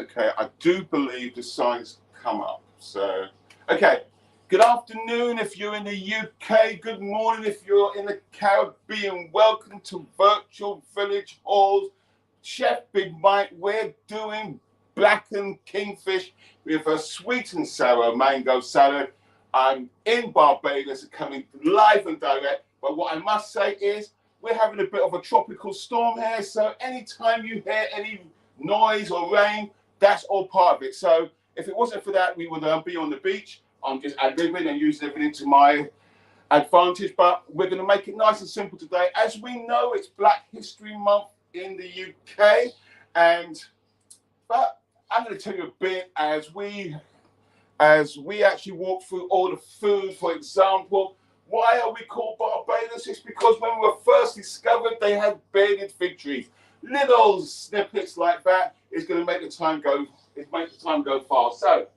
Okay, I do believe the signs come up. So, okay. Good afternoon if you're in the UK. Good morning if you're in the Caribbean. Welcome to Virtual Village Halls. Chef Big Mike, we're doing Blackened King Fish with a sweet and sour mango salad. I'm in Barbados, coming live and direct. But what I must say is, we're having a bit of a tropical storm here. So anytime you hear any noise or rain, that's all part of it. So if it wasn't for that, we would be on the beach. I'm just ad-libbing and using everything to my advantage, but we're going to make it nice and simple today. As we know, it's Black History Month in the UK, but I'm going to tell you a bit as we actually walk through all the food. For example, why are we called Barbados? It's because when we were first discovered, they had bearded fig trees. Little snippets like that is going to make the time go. Fast. So,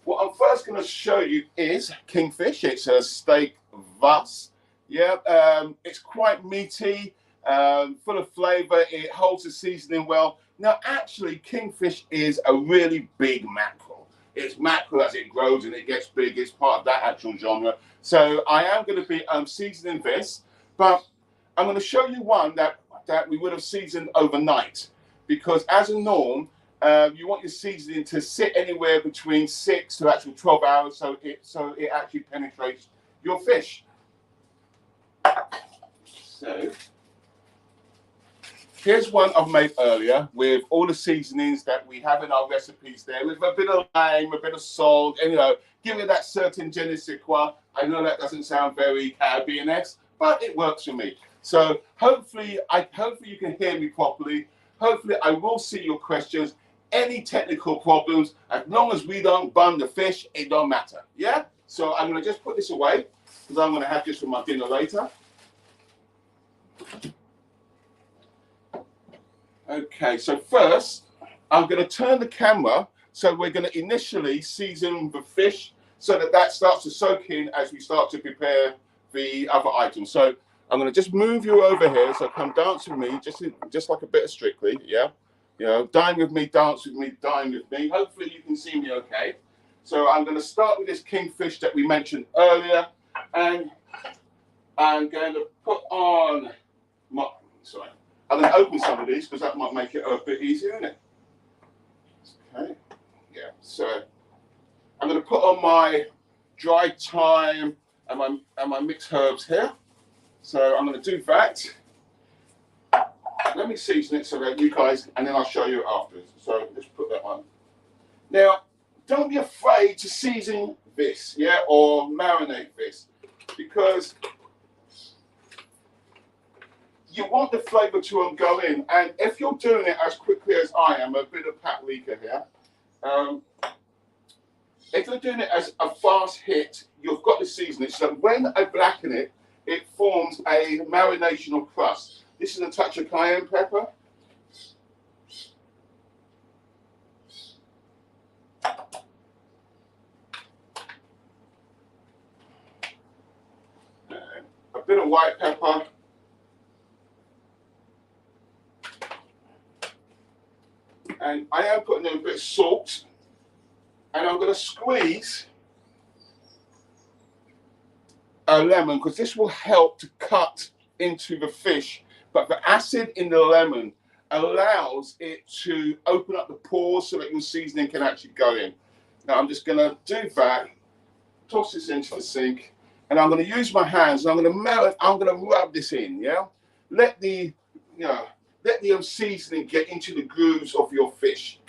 what I'm first going to show you is kingfish. It's a steak vase. Yeah, it's quite meaty, full of flavour. It holds the seasoning well. Now, actually, kingfish is a really big mackerel. It's mackerel as it grows and it gets big. It's part of that actual genre. So I am going to be seasoning this, but I'm going to show you one that we would have seasoned overnight, because as a norm, you want your seasoning to sit anywhere between 6 to actually 12 hours, so it actually penetrates your fish. So here's one I've made earlier with all the seasonings that we have in our recipes there, with a bit of lime, a bit of salt, and give it that certain je ne sais quoi. I know that doesn't sound very Caribbean-esque, but it works for me. So hopefully you can hear me properly. Hopefully I will see your questions. Any technical problems, as long as we don't burn the fish, it don't matter. Yeah? So I'm going to just put this away, because I'm going to have this for my dinner later. Okay, so first, I'm going to turn the camera, so we're going to initially season the fish so that starts to soak in as we start to prepare the other items. So I'm going to just move you over here, so come dance with me, just like a bit of Strictly, yeah? Dine with me, dance with me, dine with me. Hopefully you can see me okay. So I'm going to start with this kingfish that we mentioned earlier, and I'm going to put on I'm going to open some of these because that might make it a bit easier, isn't it? Okay, yeah. So I'm going to put on my dried thyme and my mixed herbs here. So I'm going to do that. Let me season it so that you guys, and then I'll show you afterwards. So let's put that on. Now, don't be afraid to season this, yeah, or marinate this, because you want the flavour to go in. And if you're doing it as quickly as I am, a bit of paprika here, if you're doing it as a fast hit, you've got to season it. So when I blacken it, it forms a marination of crust. This is a touch of cayenne pepper. A bit of white pepper. And I am putting in a bit of salt. And I'm going to squeeze a lemon, because this will help to cut into the fish. But the acid in the lemon allows it to open up the pores so that your seasoning can actually go in. Now I'm just going to do that, toss this into the sink, and I'm going to use my hands, and I'm going to rub this in, yeah? Let the seasoning get into the grooves of your fish.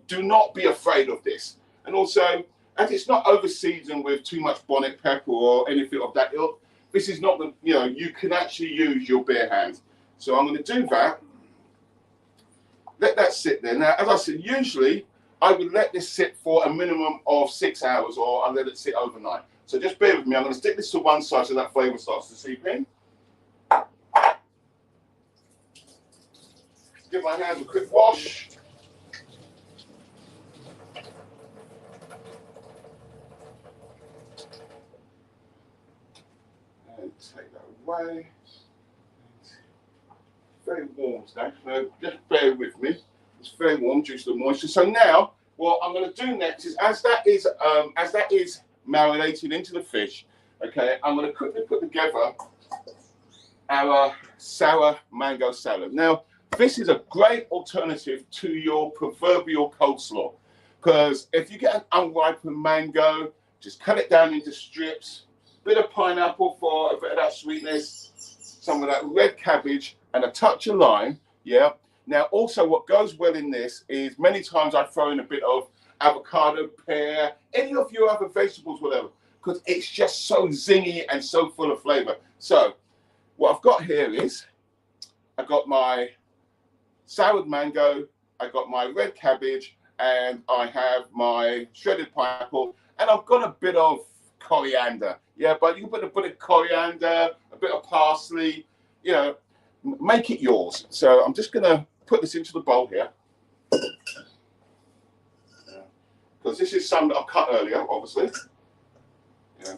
Do not be afraid of this. And also, as it's not over seasoned with too much bonnet pepper or anything of that ilk, this is not you can actually use your bare hands. So I'm going to do that. Let that sit there. Now, as I said, usually I would let this sit for a minimum of 6 hours, or I'll let it sit overnight. So just bear with me. I'm going to stick this to one side so that flavour starts to seep in. Give my hands a quick wash. And take that away. Very warm today, so just bear with me. It's very warm due to the moisture. So now, what I'm going to do next is, as that is marinated into the fish, okay, I'm going to quickly put together our sour mango salad. Now, this is a great alternative to your proverbial coleslaw, because if you get an unripened mango, just cut it down into strips, bit of pineapple for a bit of that sweetness, some of that red cabbage, and a touch of lime. Yeah. Now, also what goes well in this is many times I throw in a bit of avocado, pear, any of your other vegetables, whatever, because it's just so zingy and so full of flavor. So what I've got here is I've got my soured mango, I got my red cabbage, and I have my shredded pineapple, and I've got a bit of coriander. Yeah, but you can put a bit of coriander, a bit of parsley, you know, make it yours. So I'm just gonna put this into the bowl here, because this is some that I've cut earlier, obviously. Yeah.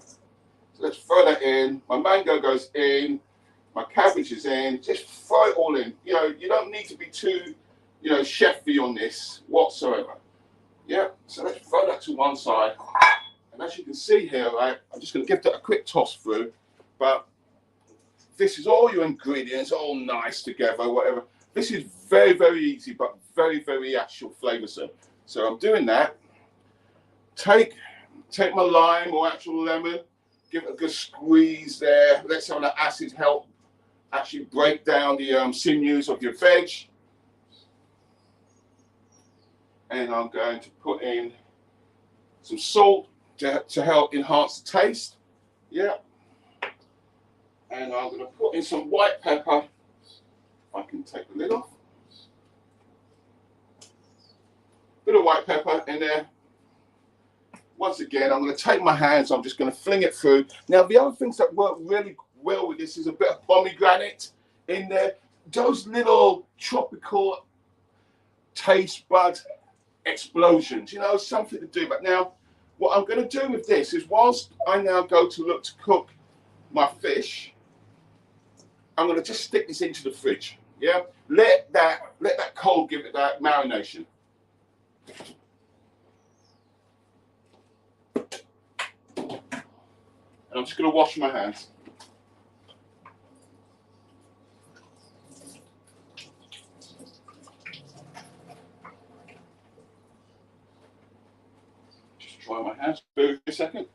So let's throw that in. My mango goes in, my cabbage is in. Just throw it all in. You know, you don't need to be too, you know, chefy on this whatsoever. Yeah. So let's throw that to one side. And as you can see here, right, I'm just going to give that a quick toss through. But this is all your ingredients, all nice together, whatever. This is very, very easy, but very, very actual flavoursome. So I'm doing that. Take my lime or actual lemon, give it a good squeeze there. Let some of the acid help actually break down the sinews of your veg. And I'm going to put in some salt to help enhance the taste. Yeah. And I'm going to put in some white pepper. If I can take the lid off. Bit of white pepper in there. Once again, I'm going to take my hands, I'm just going to fling it through. Now, the other things that work really well with this is a bit of pomegranate in there. Those little tropical taste bud explosions, you know, something to do. But now, what I'm going to do with this is, whilst I now go to look to cook my fish, I'm going to just stick this into the fridge. Yeah, let that cold give it that marination. And I'm just going to wash my hands. Just dry my hands for a second.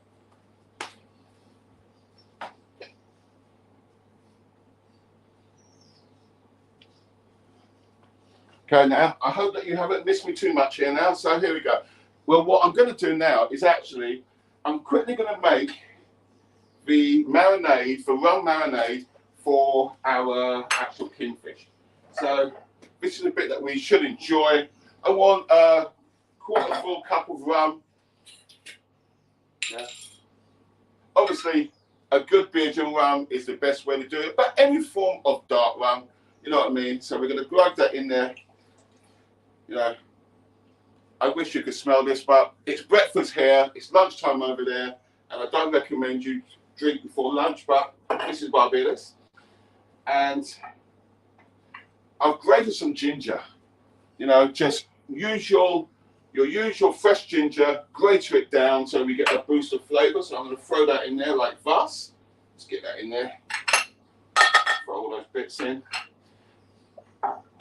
Okay, now, I hope that you haven't missed me too much here now, so here we go. Well, what I'm going to do now is actually, I'm quickly going to make the marinade, the rum marinade for our actual kingfish. So this is a bit that we should enjoy. I want a quarter full cup of rum. Yeah. Obviously, a good Bajan rum is the best way to do it, but any form of dark rum, you know what I mean? So we're going to glug that in there. You know, I wish you could smell this, but it's breakfast here, it's lunchtime over there, and I don't recommend you drink before lunch, but this is Barbados. And I've grated some ginger. You know, just use your usual fresh ginger, grate it down so we get a boost of flavour. So I'm going to throw that in there like this. Let's get that in there. Throw all those bits in.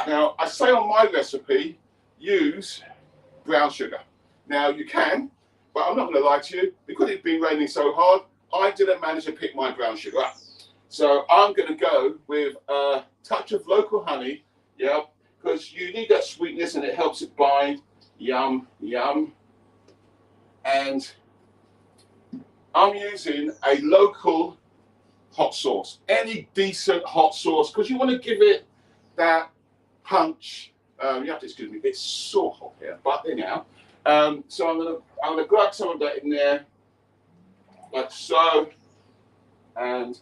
Now, I say on my recipe, use brown sugar. Now, you can, but I'm not going to lie to you, because it's been raining so hard, I didn't manage to pick my brown sugar up. So I'm going to go with a touch of local honey, yeah, because you need that sweetness and it helps it bind. Yum, yum. And I'm using a local hot sauce, any decent hot sauce, because you want to give it that punch. You have to excuse me, it's so hot here, but anyhow. So I'm gonna grab some of that in there, like so, and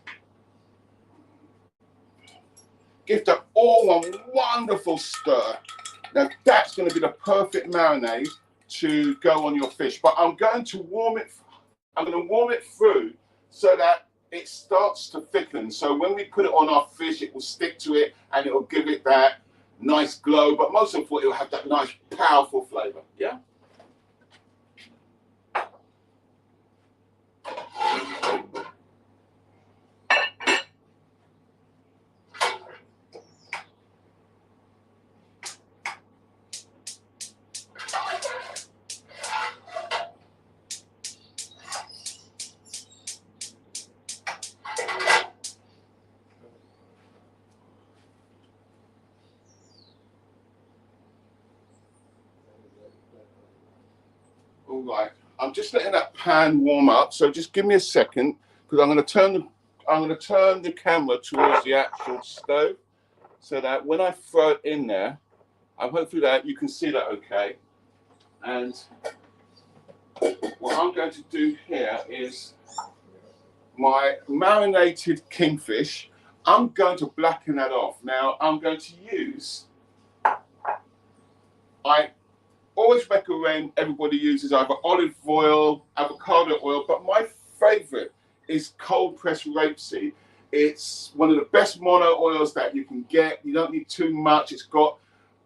give that all one wonderful stir. Now that's going to be the perfect marinade to go on your fish. But I'm going to warm it. I'm going to warm it through so that it starts to thicken. So when we put it on our fish, it will stick to it and it will give it that nice glow, but most of all, it will have that nice, powerful flavor. Yeah. All right, I'm just letting that pan warm up, so just give me a second because I'm going to turn the camera towards the actual stove so that when I throw it in there, I hope through that you can see that okay. And what I'm going to do here is my marinated kingfish. I'm going to blacken that off. Now I'm going to use, I always recommend everybody uses either olive oil, avocado oil, but my favorite is cold pressed rapeseed. It's one of the best mono oils that you can get. You don't need too much. It's got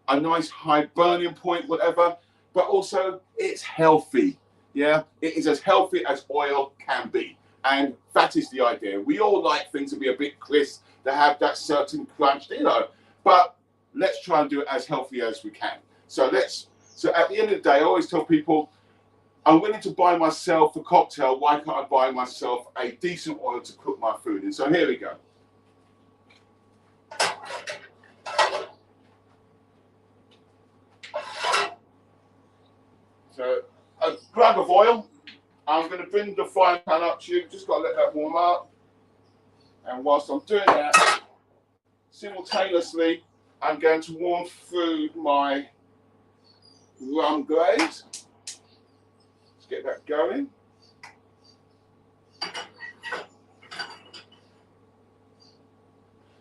a nice high burning point, whatever, but also it's healthy. Yeah, it is as healthy as oil can be. And that is the idea. We all like things to be a bit crisp, to have that certain crunch, you know, but let's try and do it as healthy as we can. So at the end of the day, I always tell people, I'm willing to buy myself a cocktail. Why can't I buy myself a decent oil to cook my food in? So here we go. So a plug of oil. I'm going to bring the frying pan up to you. Just got to let that warm up. And whilst I'm doing that, simultaneously, I'm going to warm through my rum glaze. Let's get that going.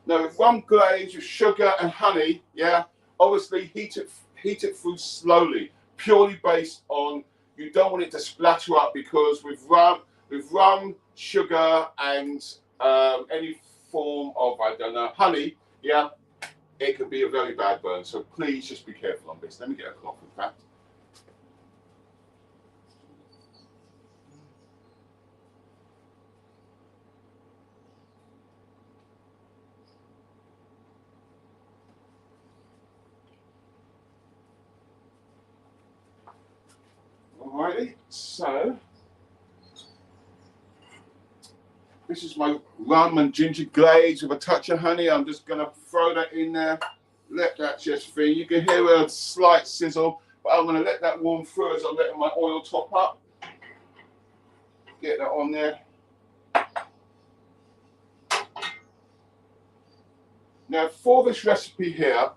Now with rum glaze, with sugar and honey, yeah, obviously heat it through slowly, purely based on you don't want it to splatter up, because with rum, sugar, and any form of, I don't know, honey, yeah, it can be a very bad burn. So please just be careful on this. Let me get a cloth, in fact. Alrighty, so this is my rum and ginger glaze with a touch of honey. I'm just going to throw that in there, let that just thing. You can hear a slight sizzle, but I'm going to let that warm through as I'm letting my oil top up. Get that on there. Now for this recipe here,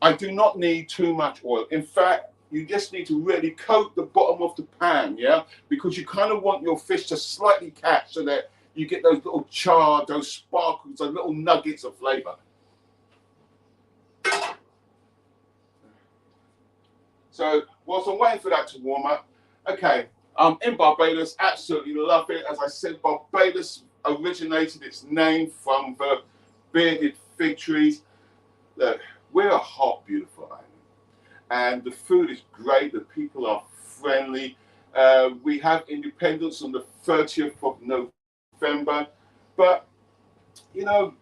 I do not need too much oil. In fact, you just need to really coat the bottom of the pan, yeah? Because you kind of want your fish to slightly catch so that you get those little char, those sparkles, those little nuggets of flavor. So whilst I'm waiting for that to warm up, okay, in Barbados, absolutely love it. As I said, Barbados originated its name from the bearded fig trees. Look, we're a hot, beautiful island, and the food is great. The people are friendly. We have independence on the 30th of November, but you know,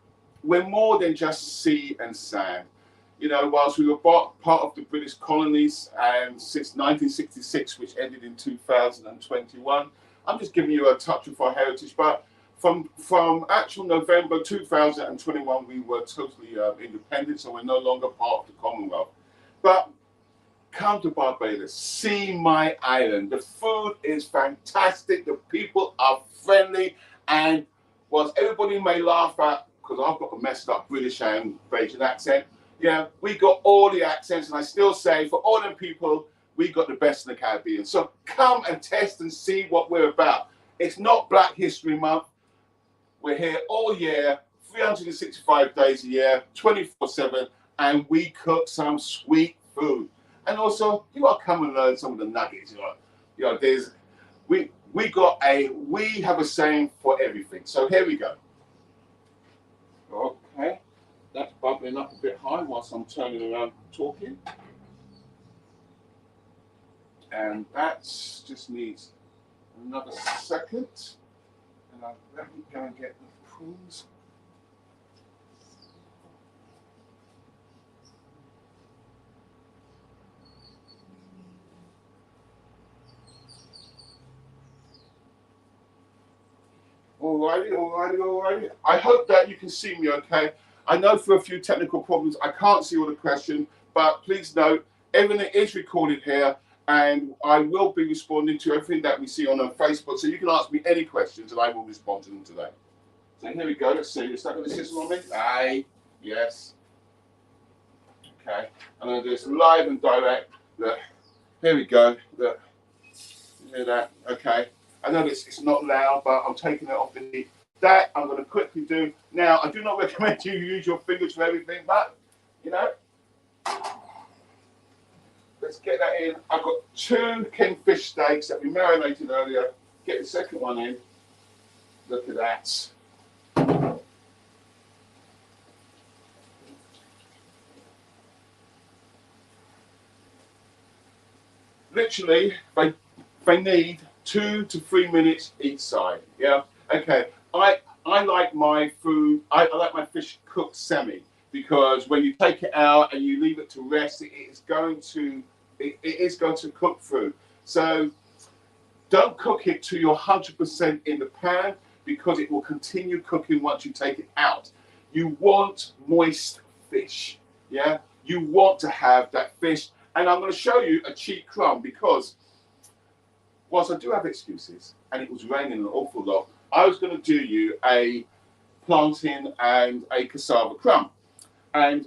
we're more than just sea and sand. You know, whilst we were part of the British colonies, and since 1966, which ended in 2021, I'm just giving you a touch of our heritage. But from actual November 2021, we were totally independent, so we're no longer part of the Commonwealth. But come to Barbados, see my island. The food is fantastic. The people are friendly, and whilst everybody may laugh at, because I've got a messed up British and Bajan accent, yeah, we got all the accents, and I still say for all them people, we got the best in the Caribbean. So come and test and see what we're about. It's not Black History Month. We're here all year, 365 days a year, 24/7, and we cook some sweet food. And also, you got to come and learn some of the nuggets. You know, there's we have a saying for everything. So here we go. Okay, That's bubbling up a bit high whilst I'm turning around talking. And that just needs another second. And let me go and get the prawns. Alrighty. I hope that you can see me okay. I know for a few technical problems I can't see all the questions, but please note everything is recorded here and I will be responding to everything that we see on our Facebook. So you can ask me any questions and I will respond to them today. So here we go. Let's see. Is that going to sizzle on me? Aye. Yes. Okay. I'm going to do this live and direct. Look. Here we go. Look. You hear that? Okay. I know it's not loud, but I'm taking it off the heat. That I'm going to quickly do. Now, I do not recommend you use your fingers for everything, but, you know, let's get that in. I've got 2 kingfish steaks that we marinated earlier. Get the second one in. Look at that. Literally, they need 2 to 3 minutes each side. Yeah. Okay. I like my food. I like my fish cooked semi because when you take it out and you leave it to rest, it is going to cook through. So don't cook it to your 100% in the pan because it will continue cooking once you take it out. You want moist fish. Yeah. You want to have that fish, and I'm going to show you a cheap crumb because whilst I do have excuses, and it was raining an awful lot, I was going to do you a plantain and a cassava crumb. And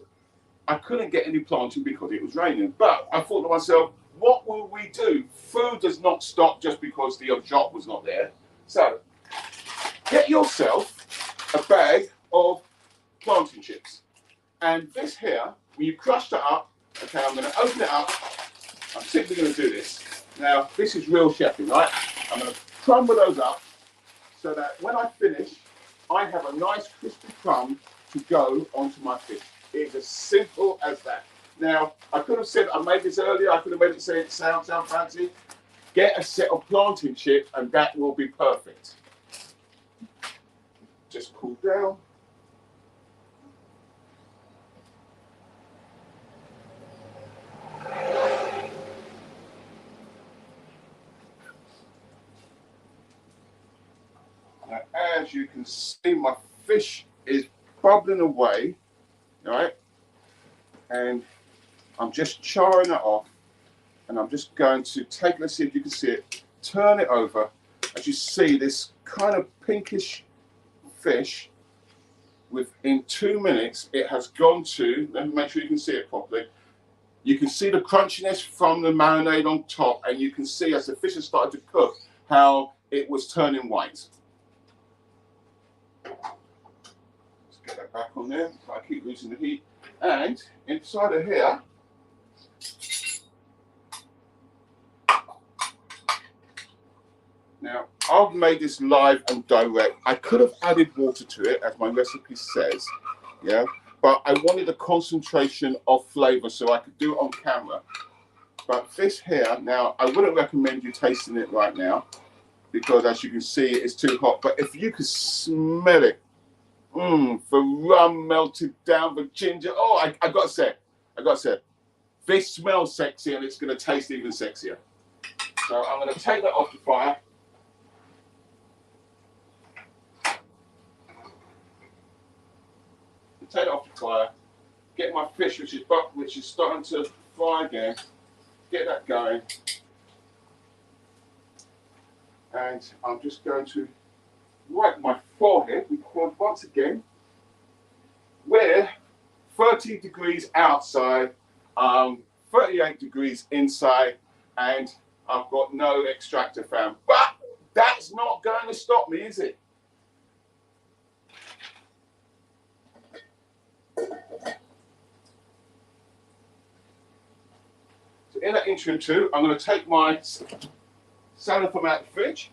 I couldn't get any plantain because it was raining. But I thought to myself, what will we do? Food does not stop just because the shop was not there. So get yourself a bag of plantain chips. And this here, when you crush that up, okay, I'm going to open it up. I'm simply going to do this. Now, this is real chefing, right? I'm going to crumble those up so that when I finish, I have a nice crispy crumb to go onto my fish. It's as simple as that. Now, I could have said I made this earlier. I could have made it say it sound fancy. Get a set of plantain chips and that will be perfect. Just cool down. Now, as you can see, my fish is bubbling away, right? And I'm just charring it off, and I'm just going to take, let's see if you can see it, turn it over. As you see, this kind of pinkish fish, within 2 minutes, it has gone to, let me make sure you can see it properly. You can see the crunchiness from the marinade on top, and you can see as the fish has started to cook, how it was turning white. Let's get that back on there. I keep losing the heat. And inside of here, now I've made this live and direct. I could have added water to it, as my recipe says, yeah, but I wanted a concentration of flavor so I could do it on camera. But this here, now I wouldn't recommend you tasting it right now because as you can see, it's too hot. But if you could smell it, the rum melted down, the ginger. Oh, I got to say, this smells sexy and it's going to taste even sexier. So I'm going to take that off the fire. Take it off the fire. Get my fish, which is starting to fry again. Get that going. And I'm just going to wipe my forehead because once again, we're 30 degrees outside, 38 degrees inside, and I've got no extractor fan. But that's not going to stop me, is it? So in that interim too, I'm going to take my salad from out the fridge.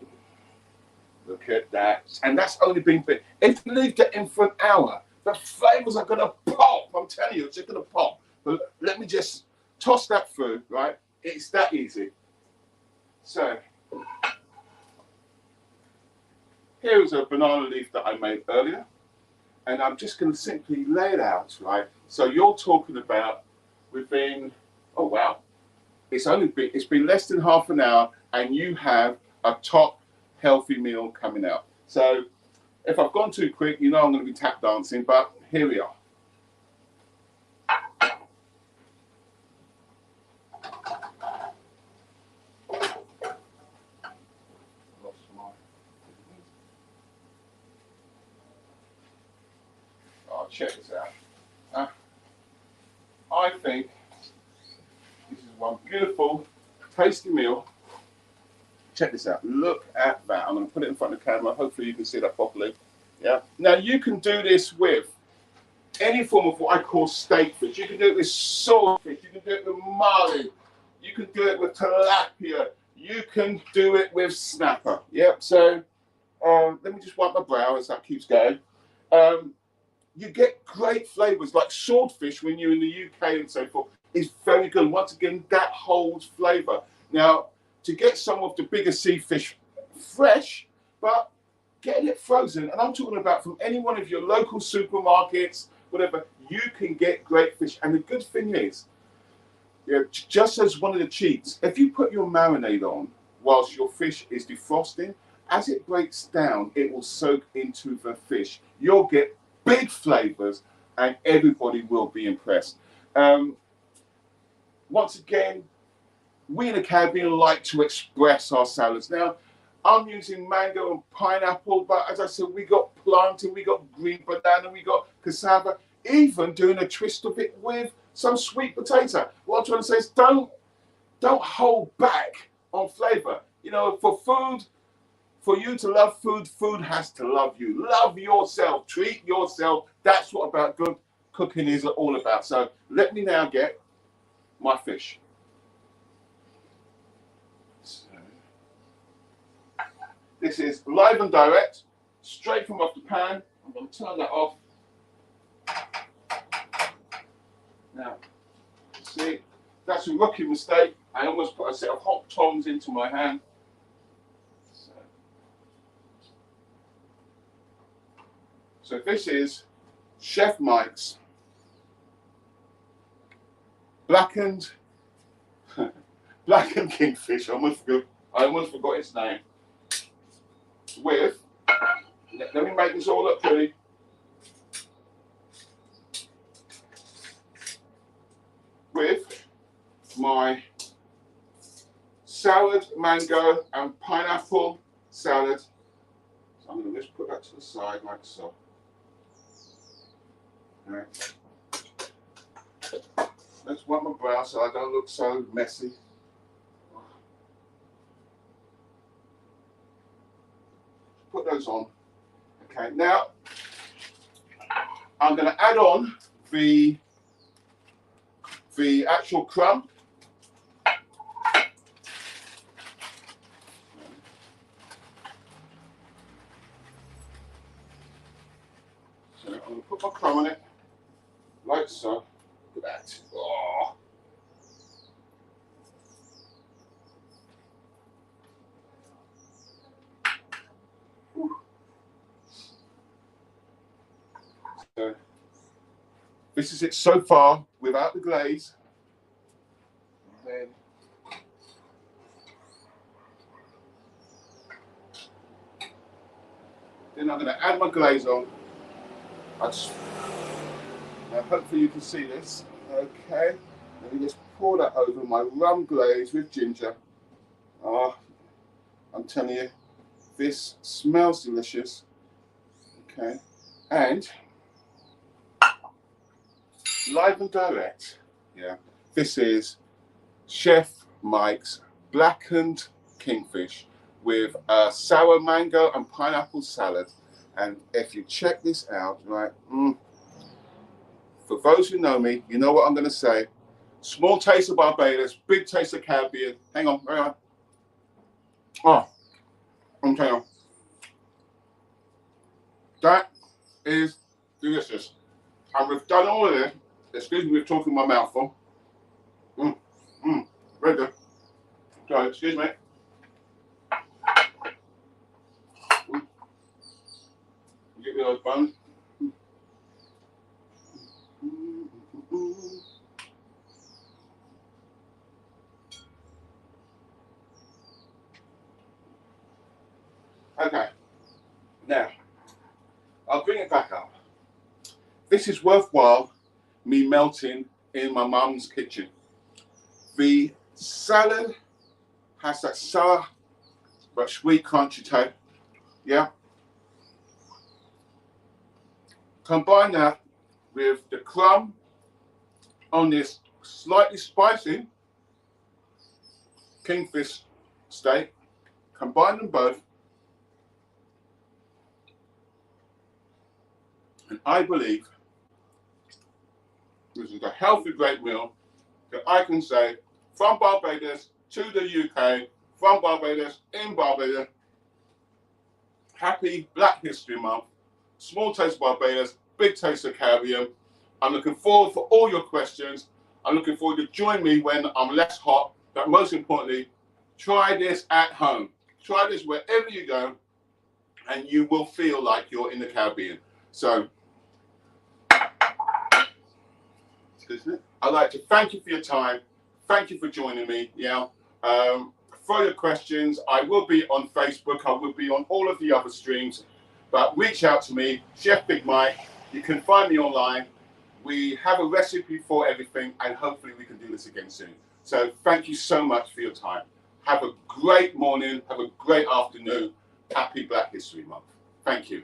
Look at that. And that's only been bit. If you leave that in for an hour, the flavours are going to pop. I'm telling you, it's just gonna pop. But let me just toss that through, right? It's that easy. So here is a banana leaf that I made earlier, and I'm just gonna simply lay it out, right? So you're talking about within, oh wow, it's been less than half an hour, and you have a top healthy meal coming out. So if I've gone too quick, you know I'm going to be tap dancing, but here we are. Oh, check this out. I think this is one beautiful, tasty meal. Check this out. Look at that. I'm going to put it in front of the camera. Hopefully you can see that properly. Yeah. Now you can do this with any form of what I call steak fish. You can do it with swordfish. You can do it with marlin. You can do it with tilapia. You can do it with snapper. Yep. So let me just wipe my brow as that keeps going. You get great flavors like swordfish when you're in the UK and so forth is very good. Once again, that holds flavor. Now, to get some of the bigger sea fish fresh, but getting it frozen, and I'm talking about from any one of your local supermarkets, whatever, you can get great fish. And the good thing is, yeah, just as one of the cheats, if you put your marinade on whilst your fish is defrosting, as it breaks down, it will soak into the fish. You'll get big flavors, and everybody will be impressed. Once again, we in the Caribbean like to express our salads. Now, I'm using mango and pineapple, but as I said, we got plantain, we got green banana, we got cassava, even doing a twist of it with some sweet potato. What I'm trying to say is don't hold back on flavor. You know, for food, for you to love food, food has to love you. Love yourself, treat yourself. That's what about good cooking is all about. So let me now get my fish. So, this is live and direct, straight from off the pan. I'm going to turn that off. Now, see, that's a rookie mistake. I almost put a set of hot tongs into my hand. So this is Chef Mike's blackened King Fish. I almost forgot its name. With, let me make this all look pretty. With my salad, mango, and pineapple salad. So I'm going to just put that to the side like so. Right. Let's wipe my brow so I don't look so messy. Put those on. Okay, now I'm going to add on the actual crumb. So I'm going to put my crumb on it, like so. Look at that. Oh. So this is it so far without the glaze. Then I'm going to add my glaze on. Now hopefully you can see this. Okay, let me just pour that over my rum glaze with ginger. I'm telling you, this smells delicious. Okay, and live and direct. Yeah, this is Chef Mike's blackened kingfish with a sour mango and pineapple salad. And if you check this out, right, for those who know me, you know what I'm going to say. Small taste of Barbados, big taste of Caribbean. Hang on, hang on. Oh, I'm telling you, that is delicious. And we've done all of this Excuse me with talking my mouth full. Very good. Sorry, excuse me. Get rid of those bones. Okay, now I'll bring it back up. This is worthwhile me melting in my mum's kitchen. The salad has that sour but sweet crunchy taste. Yeah. Combine that with the crumb on this slightly spicy kingfish steak. Combine them both. And I believe this is a healthy, great meal that I can say from Barbados to the UK, from Barbados in Barbados. Happy Black History Month. Small taste of Barbados, big taste of Caribbean. I'm looking forward for all your questions. I'm looking forward to join me when I'm less hot. But most importantly, try this at home. Try this wherever you go, and you will feel like you're in the Caribbean. So, I'd like to thank you for your time. Thank you for joining me. Yeah. For your questions, I will be on Facebook. I will be on all of the other streams. But reach out to me, Chef Big Mike. You can find me online. We have a recipe for everything, and hopefully we can do this again soon. So thank you so much for your time. Have a great morning. Have a great afternoon. Happy Black History Month. Thank you.